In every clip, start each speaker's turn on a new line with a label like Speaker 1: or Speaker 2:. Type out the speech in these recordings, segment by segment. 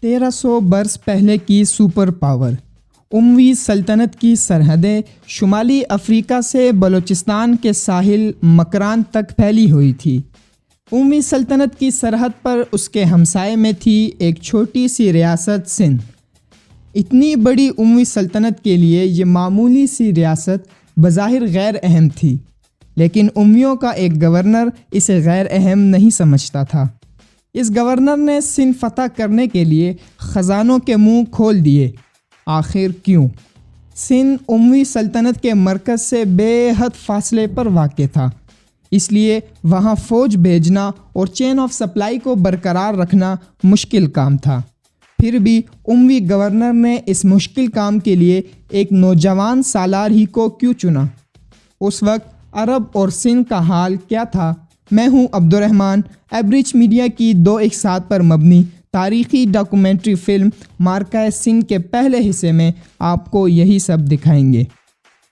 Speaker 1: 1300 برس پہلے کی سپر پاور اموی سلطنت کی سرحدیں شمالی افریقہ سے بلوچستان کے ساحل مکران تک پھیلی ہوئی تھی۔ اموی سلطنت کی سرحد پر اس کے ہمسائے میں تھی ایک چھوٹی سی ریاست سندھ۔ اتنی بڑی اموی سلطنت کے لیے یہ معمولی سی ریاست بظاہر غیر اہم تھی، لیکن امیوں کا ایک گورنر اسے غیر اہم نہیں سمجھتا تھا۔ اس گورنر نے سندھ فتح کرنے کے لیے خزانوں کے منہ کھول دیے۔ آخر کیوں؟ سندھ اموی سلطنت کے مرکز سے بے حد فاصلے پر واقع تھا، اس لیے وہاں فوج بھیجنا اور چین آف سپلائی کو برقرار رکھنا مشکل کام تھا۔ پھر بھی اموی گورنر نے اس مشکل کام کے لیے ایک نوجوان سالار ہی کو کیوں چنا؟ اس وقت عرب اور سندھ کا حال کیا تھا؟ میں ہوں عبدالرحمن، ایبریچ میڈیا کی 2 ایک ساتھ پر مبنی تاریخی ڈاکومنٹری فلم مارکہ سندھ کے پہلے حصے میں آپ کو یہی سب دکھائیں گے۔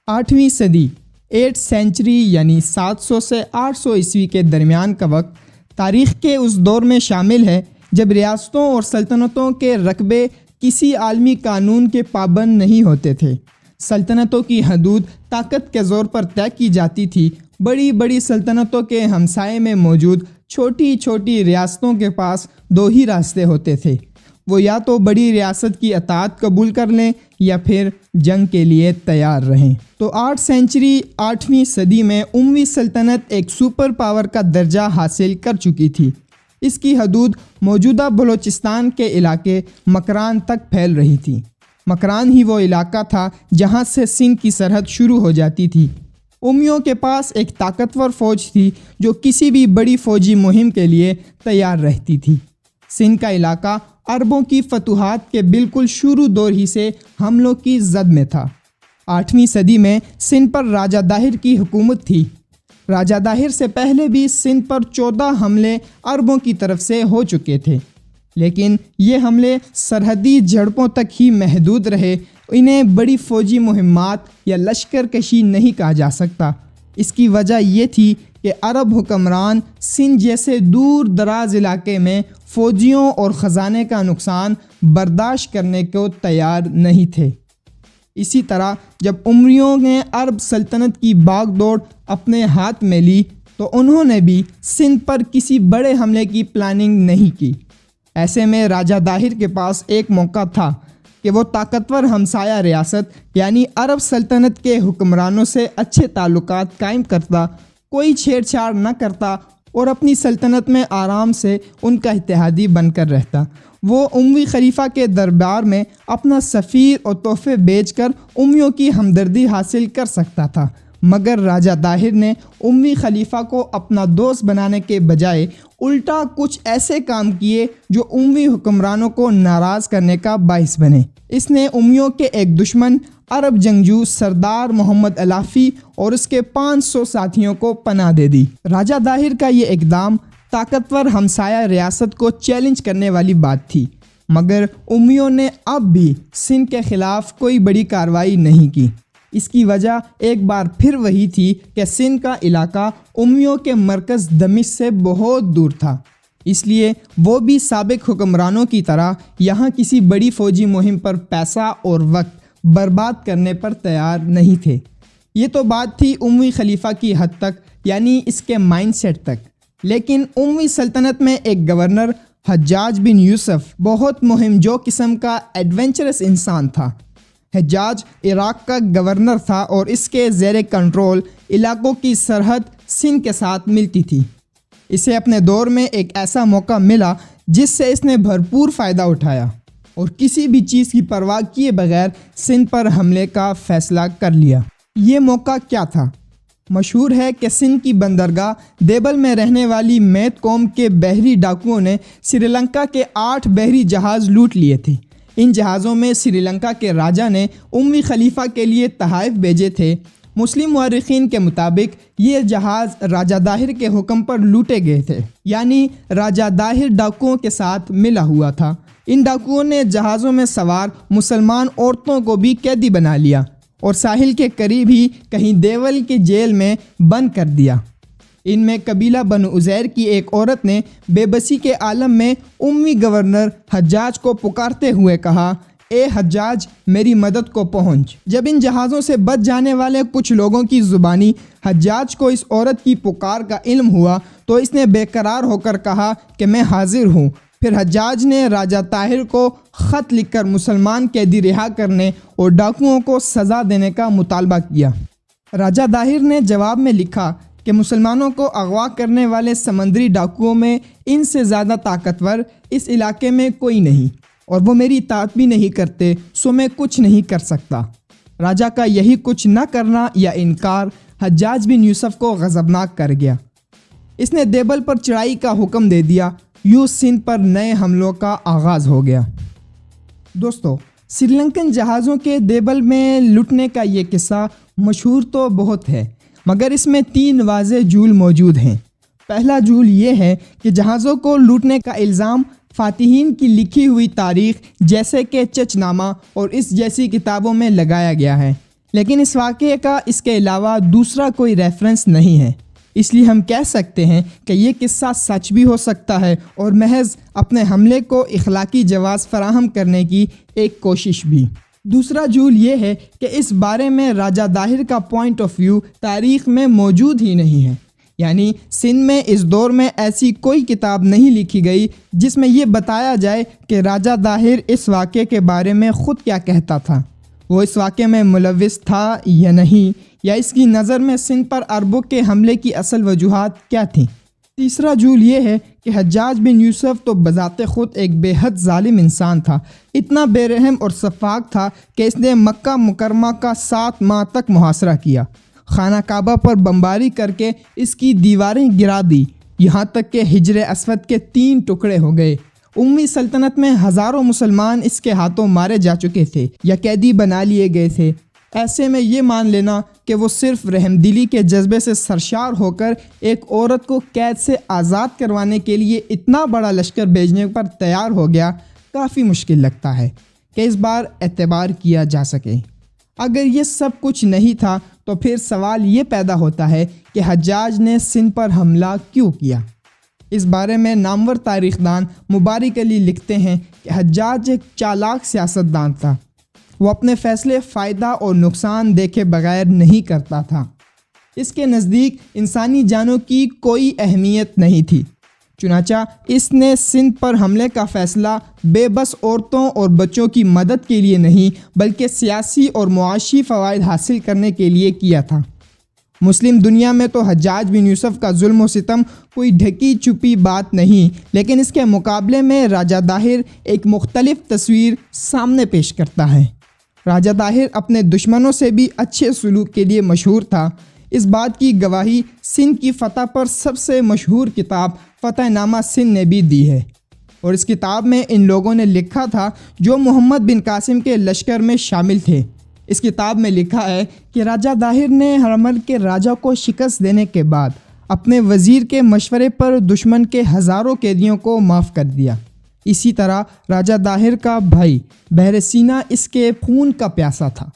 Speaker 1: 8ویں صدی 8 سینچری یعنی 700 سے 800 عیسوی کے درمیان کا وقت تاریخ کے اس دور میں شامل ہے جب ریاستوں اور سلطنتوں کے رقبے کسی عالمی قانون کے پابند نہیں ہوتے تھے۔ سلطنتوں کی حدود طاقت کے زور پر طے کی جاتی تھی۔ بڑی بڑی سلطنتوں کے ہمسائے میں موجود چھوٹی چھوٹی ریاستوں کے پاس 2 ہی راستے ہوتے تھے، وہ یا تو بڑی ریاست کی اطاعت قبول کر لیں یا پھر جنگ کے لیے تیار رہیں۔ تو 8 سینچری 8ویں صدی میں اموی سلطنت ایک سپر پاور کا درجہ حاصل کر چکی تھی۔ اس کی حدود موجودہ بلوچستان کے علاقے مکران تک پھیل رہی تھی۔ مکران ہی وہ علاقہ تھا جہاں سے سندھ کی سرحد شروع ہو جاتی تھی۔ امیوں کے پاس ایک طاقتور فوج تھی جو کسی بھی بڑی فوجی مہم کے لیے تیار رہتی تھی۔ سندھ کا علاقہ عربوں کی فتوحات کے بالکل شروع دور ہی سے حملوں کی زد میں تھا۔ 8ویں صدی میں سندھ پر راجہ داہر کی حکومت تھی۔ راجہ داہر سے پہلے بھی سندھ پر 14 حملے عربوں کی طرف سے ہو چکے تھے، لیکن یہ حملے سرحدی جھڑپوں تک ہی محدود رہے۔ انہیں بڑی فوجی مہمات یا لشکر کشی نہیں کہا جا سکتا۔ اس کی وجہ یہ تھی کہ عرب حکمران سندھ جیسے دور دراز علاقے میں فوجیوں اور خزانے کا نقصان برداشت کرنے کو تیار نہیں تھے۔ اسی طرح جب امویوں نے عرب سلطنت کی باغ دوڑ اپنے ہاتھ میں لی تو انہوں نے بھی سندھ پر کسی بڑے حملے کی پلاننگ نہیں کی۔ ایسے میں راجہ داہر کے پاس ایک موقع تھا کہ وہ طاقتور ہمسایہ ریاست یعنی عرب سلطنت کے حکمرانوں سے اچھے تعلقات قائم کرتا، کوئی چھیڑ چھاڑ نہ کرتا اور اپنی سلطنت میں آرام سے ان کا اتحادی بن کر رہتا۔ وہ اموی خلیفہ کے دربار میں اپنا سفیر اور تحفے بیچ کر امیوں کی ہمدردی حاصل کر سکتا تھا، مگر راجہ داہر نے اموی خلیفہ کو اپنا دوست بنانے کے بجائے الٹا کچھ ایسے کام کیے جو اموی حکمرانوں کو ناراض کرنے کا باعث بنے۔ اس نے امیوں کے ایک دشمن عرب جنگجو سردار محمد الافی اور اس کے 500 ساتھیوں کو پناہ دے دی۔ راجہ داہر کا یہ اقدام طاقتور ہمسایہ ریاست کو چیلنج کرنے والی بات تھی، مگر امیوں نے اب بھی سندھ کے خلاف کوئی بڑی کارروائی نہیں کی۔ اس کی وجہ ایک بار پھر وہی تھی کہ سندھ کا علاقہ امیوں کے مرکز دمشق سے بہت دور تھا، اس لیے وہ بھی سابق حکمرانوں کی طرح یہاں کسی بڑی فوجی مہم پر پیسہ اور وقت برباد کرنے پر تیار نہیں تھے۔ یہ تو بات تھی اموی خلیفہ کی حد تک، یعنی اس کے مائنڈ سیٹ تک، لیکن اموی سلطنت میں ایک گورنر حجاج بن یوسف بہت مہم جو قسم کا ایڈونچرس انسان تھا۔ حجاج عراق کا گورنر تھا اور اس کے زیر کنٹرول علاقوں کی سرحد سندھ کے ساتھ ملتی تھی۔ اسے اپنے دور میں ایک ایسا موقع ملا جس سے اس نے بھرپور فائدہ اٹھایا اور کسی بھی چیز کی پرواہ کیے بغیر سندھ پر حملے کا فیصلہ کر لیا۔ یہ موقع کیا تھا؟ مشہور ہے کہ سندھ کی بندرگاہ دیبل میں رہنے والی میت قوم کے بحری ڈاکوؤں نے سری لنکا کے 8 بحری جہاز لوٹ لیے تھے۔ ان جہازوں میں سری لنکا کے راجہ نے اموی خلیفہ کے لیے تحائف بھیجے تھے۔ مسلم مورخین کے مطابق یہ جہاز راجہ داہر کے حکم پر لوٹے گئے تھے، یعنی راجہ داہر ڈاکوؤں کے ساتھ ملا ہوا تھا۔ ان ڈاکوؤں نے جہازوں میں سوار مسلمان عورتوں کو بھی قیدی بنا لیا اور ساحل کے قریب ہی کہیں دیول کی جیل میں بند کر دیا۔ ان میں قبیلہ بنو عزیر کی ایک عورت نے بے بسی کے عالم میں اموی گورنر حجاج کو پکارتے ہوئے کہا، اے حجاج میری مدد کو پہنچ۔ جب ان جہازوں سے بچ جانے والے کچھ لوگوں کی زبانی حجاج کو اس عورت کی پکار کا علم ہوا تو اس نے بے قرار ہو کر کہا کہ میں حاضر ہوں۔ پھر حجاج نے راجہ طاہر کو خط لکھ کر مسلمان قیدی رہا کرنے اور ڈاکوؤں کو سزا دینے کا مطالبہ کیا۔ راجہ طاہر نے جواب میں لکھا کہ مسلمانوں کو اغوا کرنے والے سمندری ڈاکوؤں میں ان سے زیادہ طاقتور اس علاقے میں کوئی نہیں، اور وہ میری اطاعت بھی نہیں کرتے، سو میں کچھ نہیں کر سکتا۔ راجہ کا یہی کچھ نہ کرنا یا انکار حجاج بن یوسف کو غضبناک کر گیا۔ اس نے دیبل پر چڑھائی کا حکم دے دیا۔ یوں سندھ پر نئے حملوں کا آغاز ہو گیا۔ دوستو، سری لنکن جہازوں کے دیبل میں لٹنے کا یہ قصہ مشہور تو بہت ہے، مگر اس میں 3 واضح جھول موجود ہیں۔ پہلا جھول یہ ہے کہ جہازوں کو لوٹنے کا الزام فاتحین کی لکھی ہوئی تاریخ جیسے کہ چچ نامہ اور اس جیسی کتابوں میں لگایا گیا ہے، لیکن اس واقعے کا اس کے علاوہ دوسرا کوئی ریفرنس نہیں ہے۔ اس لیے ہم کہہ سکتے ہیں کہ یہ قصہ سچ بھی ہو سکتا ہے اور محض اپنے حملے کو اخلاقی جواز فراہم کرنے کی ایک کوشش بھی۔ دوسرا جھول یہ ہے کہ اس بارے میں راجہ طاہر کا پوائنٹ آف ویو تاریخ میں موجود ہی نہیں ہے، یعنی سندھ میں اس دور میں ایسی کوئی کتاب نہیں لکھی گئی جس میں یہ بتایا جائے کہ راجہ طاہر اس واقعے کے بارے میں خود کیا کہتا تھا، وہ اس واقعے میں ملوث تھا یا نہیں، یا اس کی نظر میں سندھ پر عربوں کے حملے کی اصل وجوہات کیا تھیں۔ تیسرا جھول یہ ہے کہ حجاج بن یوسف تو بذات خود ایک بے حد ظالم انسان تھا، اتنا بے رحم اور سفاک تھا کہ اس نے مکہ مکرمہ کا 7 ماہ تک محاصرہ کیا، خانہ کعبہ پر بمباری کر کے اس کی دیواریں گرا دی، یہاں تک کہ حجر اسود کے 3 ٹکڑے ہو گئے۔ اموی سلطنت میں ہزاروں مسلمان اس کے ہاتھوں مارے جا چکے تھے یا قیدی بنا لیے گئے تھے۔ ایسے میں یہ مان لینا کہ وہ صرف رحم دلی کے جذبے سے سرشار ہو کر ایک عورت کو قید سے آزاد کروانے کے لیے اتنا بڑا لشکر بھیجنے پر تیار ہو گیا، کافی مشکل لگتا ہے کہ اس بار اعتبار کیا جا سکے۔ اگر یہ سب کچھ نہیں تھا تو پھر سوال یہ پیدا ہوتا ہے کہ حجاج نے سندھ پر حملہ کیوں کیا؟ اس بارے میں نامور تاریخ دان مبارک علی لکھتے ہیں کہ حجاج ایک چالاک سیاستدان تھا، وہ اپنے فیصلے فائدہ اور نقصان دیکھے بغیر نہیں کرتا تھا۔ اس کے نزدیک انسانی جانوں کی کوئی اہمیت نہیں تھی، چنانچہ اس نے سندھ پر حملے کا فیصلہ بے بس عورتوں اور بچوں کی مدد کے لیے نہیں بلکہ سیاسی اور معاشی فوائد حاصل کرنے کے لیے کیا تھا۔ مسلم دنیا میں تو حجاج بن یوسف کا ظلم و ستم کوئی ڈھکی چھپی بات نہیں، لیکن اس کے مقابلے میں راجہ طاہر ایک مختلف تصویر سامنے پیش کرتا ہے۔ راجہ طاہر اپنے دشمنوں سے بھی اچھے سلوک کے لیے مشہور تھا۔ اس بات کی گواہی سندھ کی فتح پر سب سے مشہور کتاب فتح نامہ سندھ نے بھی دی ہے، اور اس کتاب میں ان لوگوں نے لکھا تھا جو محمد بن قاسم کے لشکر میں شامل تھے۔ اس کتاب میں لکھا ہے کہ راجہ طاہر نے حرمل کے راجہ کو شکست دینے کے بعد اپنے وزیر کے مشورے پر دشمن کے ہزاروں قیدیوں کو معاف کر دیا۔ اسی طرح راجہ طاہر کا بھائی بحر سینا اس کے خون کا پیاسا تھا،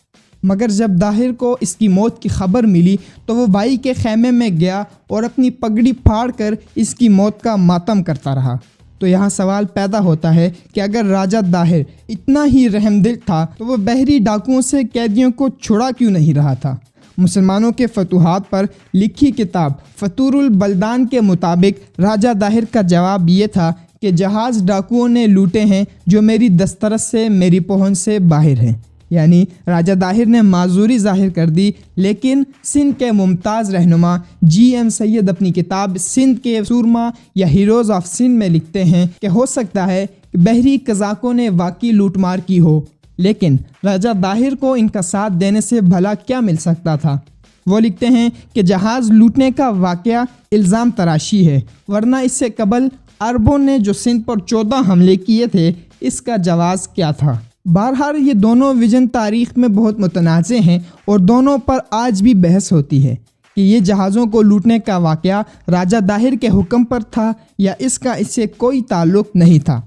Speaker 1: مگر جب طاہر کو اس کی موت کی خبر ملی تو وہ بھائی کے خیمے میں گیا اور اپنی پگڑی پھاڑ کر اس کی موت کا ماتم کرتا رہا۔ تو یہاں سوال پیدا ہوتا ہے کہ اگر راجہ طاہر اتنا ہی رحم دل تھا تو وہ بحری ڈاکوؤں سے قیدیوں کو چھڑا کیوں نہیں رہا تھا؟ مسلمانوں کے فتوحات پر لکھی کتاب فتور البلدان کے مطابق راجہ طاہر کا جواب یہ تھا کہ جہاز ڈاکوؤں نے لوٹے ہیں جو میری دسترس سے، میری پہنچ سے باہر ہیں۔ یعنی راجہ طاہر نے معذوری ظاہر کر دی، لیکن سندھ کے ممتاز رہنما ایم سید اپنی کتاب سندھ کے سورما یا ہیروز آف سندھ میں لکھتے ہیں کہ ہو سکتا ہے کہ بحری قزاقوں نے واقعی لوٹ مار کی ہو، لیکن راجہ طاہر کو ان کا ساتھ دینے سے بھلا کیا مل سکتا تھا؟ وہ لکھتے ہیں کہ جہاز لوٹنے کا واقعہ الزام تراشی ہے، ورنہ اس سے قبل عربوں نے جو سندھ پر 14 حملے کیے تھے اس کا جواز کیا تھا؟ بہرحال یہ دونوں ویژن تاریخ میں بہت متنازع ہیں اور دونوں پر آج بھی بحث ہوتی ہے کہ یہ جہازوں کو لوٹنے کا واقعہ راجہ طاہر کے حکم پر تھا یا اس کا اس سے کوئی تعلق نہیں تھا۔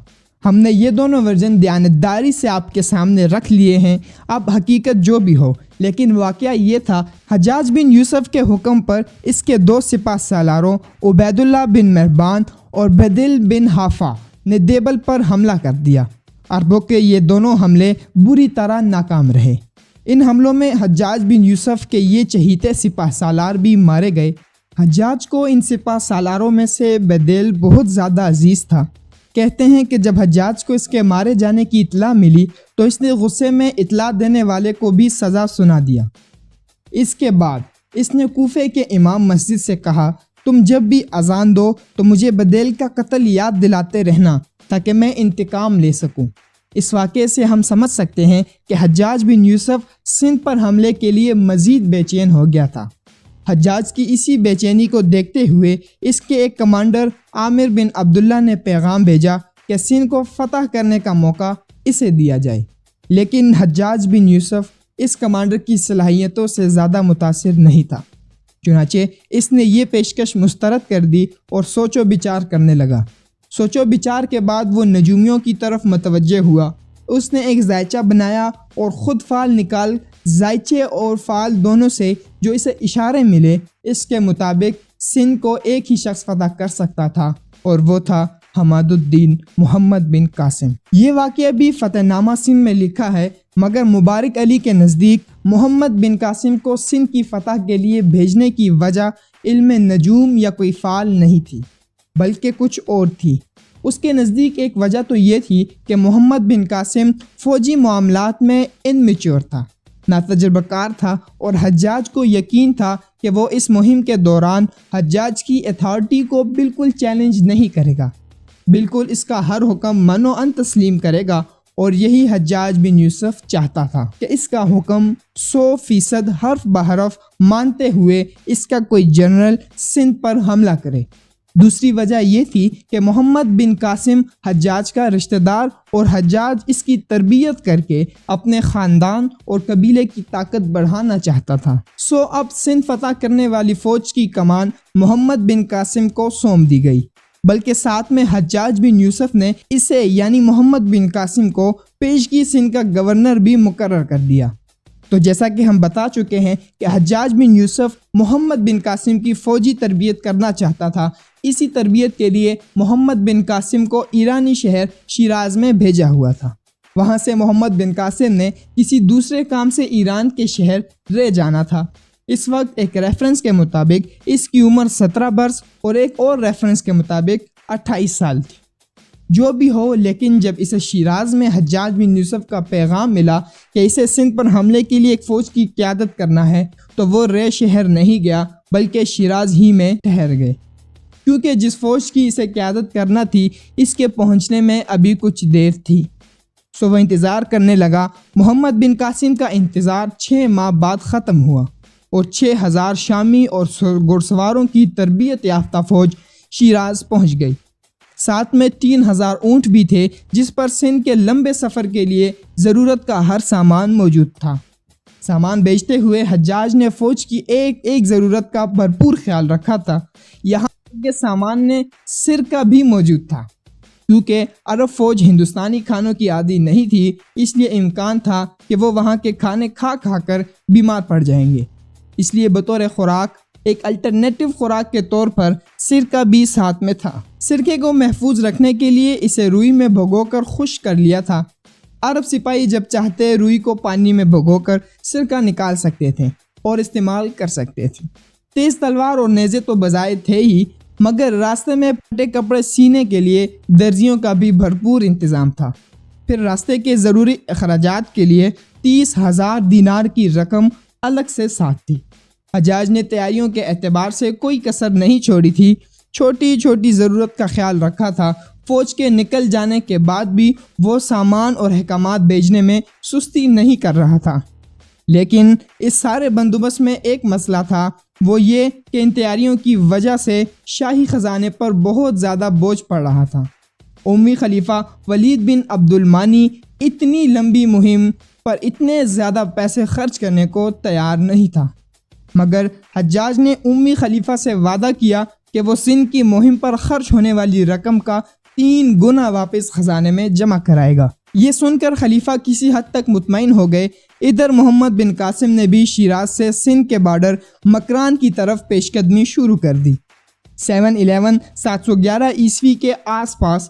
Speaker 1: ہم نے یہ دونوں ورژن دیانتداری سے آپ کے سامنے رکھ لیے ہیں، اب حقیقت جو بھی ہو، لیکن واقعہ یہ تھا حجاج بن یوسف کے حکم پر اس کے 2 سپہ سالاروں عبید اللہ بن مہربان اور بدل بن حافہ نے دیبل پر حملہ کر دیا۔ عربوں کے یہ دونوں حملے بری طرح ناکام رہے۔ ان حملوں میں حجاج بن یوسف کے یہ چہیتے سپہ سالار بھی مارے گئے۔ حجاج کو ان سپہ سالاروں میں سے بدیل بہت زیادہ عزیز تھا۔ کہتے ہیں کہ جب حجاج کو اس کے مارے جانے کی اطلاع ملی تو اس نے غصے میں اطلاع دینے والے کو بھی سزا سنا دیا۔ اس کے بعد اس نے کوفے کے امام مسجد سے کہا، تم جب بھی اذان دو تو مجھے بدیل کا قتل یاد دلاتے رہنا تاکہ میں انتقام لے سکوں۔ اس واقعے سے ہم سمجھ سکتے ہیں کہ حجاج بن یوسف سندھ پر حملے کے لیے مزید بے چین ہو گیا تھا۔ حجاج کی اسی بے چینی کو دیکھتے ہوئے اس کے ایک کمانڈر عامر بن عبداللہ نے پیغام بھیجا کہ سندھ کو فتح کرنے کا موقع اسے دیا جائے، لیکن حجاج بن یوسف اس کمانڈر کی صلاحیتوں سے زیادہ متاثر نہیں تھا۔ چنانچہ اس نے یہ پیشکش مسترد کر دی اور سوچ و بچار کرنے لگا۔ سوچ و بچار کے بعد وہ نجومیوں کی طرف متوجہ ہوا۔ اس نے ایک زائچہ بنایا اور خود فعال نکال زائچے اور فعال دونوں سے جو اسے اشارے ملے اس کے مطابق سندھ کو ایک ہی شخص فتح کر سکتا تھا، اور وہ تھا حماد الدین محمد بن قاسم۔ یہ واقعہ بھی فتح نامہ سندھ میں لکھا ہے، مگر مبارک علی کے نزدیک محمد بن قاسم کو سندھ کی فتح کے لیے بھیجنے کی وجہ علم نجوم یا کوئی فعال نہیں تھی، بلکہ کچھ اور تھی۔ اس کے نزدیک ایک وجہ تو یہ تھی کہ محمد بن قاسم فوجی معاملات میں انمیچور تھا، ناتجربہ کار تھا، اور حجاج کو یقین تھا کہ وہ اس مہم کے دوران حجاج کی اتھارٹی کو بالکل چیلنج نہیں کرے گا، بالکل اس کا ہر حکم من و ان تسلیم کرے گا، اور یہی حجاج بن یوسف چاہتا تھا کہ اس کا حکم 100% حرف بحرف مانتے ہوئے اس کا کوئی جنرل سندھ پر حملہ کرے۔ دوسری وجہ یہ تھی کہ محمد بن قاسم حجاج کا رشتہ دار اور حجاج اس کی تربیت کر کے اپنے خاندان اور قبیلے کی طاقت بڑھانا چاہتا تھا۔ اب سندھ فتح کرنے والی فوج کی کمان محمد بن قاسم کو سونپ دی گئی، بلکہ ساتھ میں حجاج بن یوسف نے اسے یعنی محمد بن قاسم کو پیشگی سندھ کا گورنر بھی مقرر کر دیا۔ تو جیسا کہ ہم بتا چکے ہیں کہ حجاج بن یوسف محمد بن قاسم کی فوجی تربیت کرنا چاہتا تھا۔ اسی تربیت کے لیے محمد بن قاسم کو ایرانی شہر شیراز میں بھیجا ہوا تھا۔ وہاں سے محمد بن قاسم نے کسی دوسرے کام سے ایران کے شہر رے جانا تھا۔ اس وقت ایک ریفرنس کے مطابق اس کی عمر 17 برس اور ایک اور ریفرنس کے مطابق 28 سال تھی۔ جو بھی ہو، لیکن جب اسے شیراز میں حجاج بن یوسف کا پیغام ملا کہ اسے سندھ پر حملے کے لیے ایک فوج کی قیادت کرنا ہے، تو وہ رے شہر نہیں گیا بلکہ شیراز ہی میں ٹھہر گئے، کیونکہ جس فوج کی اسے قیادت کرنا تھی اس کے پہنچنے میں ابھی کچھ دیر تھی۔ وہ انتظار کرنے لگا۔ محمد بن قاسم کا انتظار 6 ماہ بعد ختم ہوا اور 6000 شامی اور گھڑ سواروں کی تربیت یافتہ فوج شیراز پہنچ گئی۔ ساتھ میں 3000 اونٹ بھی تھے جس پر سندھ کے لمبے سفر کے لیے ضرورت کا ہر سامان موجود تھا۔ سامان بیچتے ہوئے حجاج نے فوج کی ایک ضرورت کا بھرپور خیال رکھا تھا۔ یہاں کے سامان میں سرکہ بھی موجود تھا۔ کیونکہ عرب فوج ہندوستانی کھانوں کی عادی نہیں تھی، اس لیے امکان تھا کہ وہ وہاں کے کھانے کھا کر بیمار پڑ جائیں گے، اس لیے بطور خوراک ایک الٹرنیٹو خوراک کے طور پر سرکہ بھی ساتھ میں تھا۔ سرکے کو محفوظ رکھنے کے لیے اسے روئی میں بھگو کر خشک کر لیا تھا۔ عرب سپاہی جب چاہتے روئی کو پانی میں بھگو کر سرکہ نکال سکتے تھے اور استعمال کر سکتے تھے۔ تیز تلوار اور نیزے تو بظاہر تھے ہی، مگر راستے میں پھٹے کپڑے سینے کے لیے درزیوں کا بھی بھرپور انتظام تھا۔ پھر راستے کے ضروری اخراجات کے لیے 30,000 دینار کی رقم الگ سے ساتھ تھی۔ حجاج نے تیاریوں کے اعتبار سے کوئی کسر نہیں چھوڑی تھی، چھوٹی چھوٹی ضرورت کا خیال رکھا تھا۔ فوج کے نکل جانے کے بعد بھی وہ سامان اور احکامات بھیجنے میں سستی نہیں کر رہا تھا، لیکن اس سارے بندوبست میں ایک مسئلہ تھا، وہ یہ کہ ان تیاریوں کی وجہ سے شاہی خزانے پر بہت زیادہ بوجھ پڑ رہا تھا۔ امی خلیفہ ولید بن عبد المانی اتنی لمبی مہم پر اتنے زیادہ پیسے خرچ کرنے کو تیار نہیں تھا، مگر حجاج نے امی خلیفہ سے وعدہ کیا کہ وہ سندھ کی مہم پر خرچ ہونے والی رقم کا 3 گنا واپس خزانے میں جمع کرائے گا۔ یہ سن کر خلیفہ کسی حد تک مطمئن ہو گئے۔ ادھر محمد بن قاسم نے بھی شیراز سے سندھ کے بارڈر مکران کی طرف پیش قدمی شروع کر دی۔ 7/11 711 عیسوی کے آس پاس